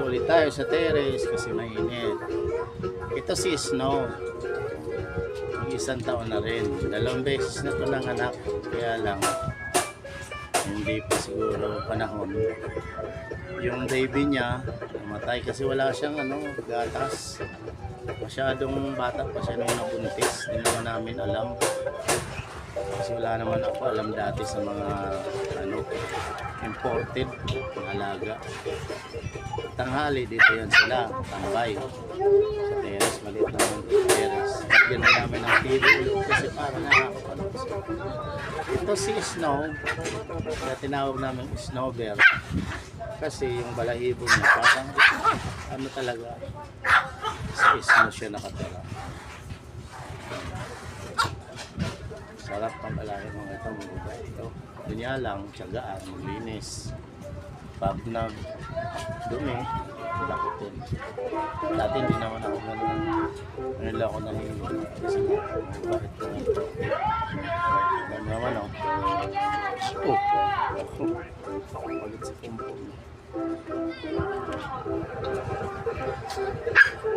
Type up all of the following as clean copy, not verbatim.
ulit tayo sa terrace kasi mainit. Ito si Snow. Isang taon na rin. 2 beses na ito nanganak. Kaya lang, hindi pa siguro panahon. Yung baby niya, namatay kasi wala siyang gatas. Masyadong bata pa siya nung nabuntis. Hindi naman namin alam. Kasi wala naman ako alam dati sa mga imported na alaga. Tanghali dito yan sila, tambay sa terrace, maliit naman terrace. Lagyan na namin ng TV kasi para nakakapanood. Ito si Snow, kaya tinawag namin Snow Bear kasi yung balahibo niya parang talaga sa snow siya nakatira. Sarap pang alahin mga itong mga ito. Dunya lang, tiyagaan, maglinis. Pag dumi, lakutin. Dati hindi naman ako ganun. Ngayon lang ako nangyayari. Kasi bakit ko nga ito? Alam naman ako. Palit sa kumpong.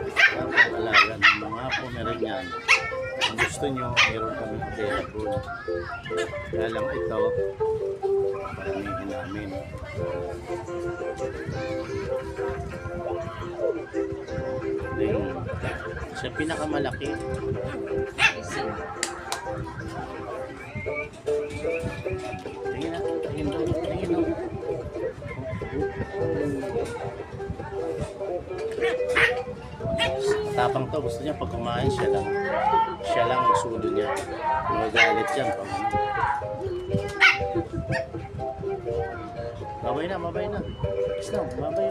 Sarap pang alagan ng mga Pomeranian. Kung gusto nyo, mayroon kami available. Kaya lang ito, paramihin namin. Siya pinakamalaki. Tingin na, tingin na. Tapang to, gusto niya pag kumain siya lang ang sulo niya. Magagalit yan pag Babay na. Snow, babay.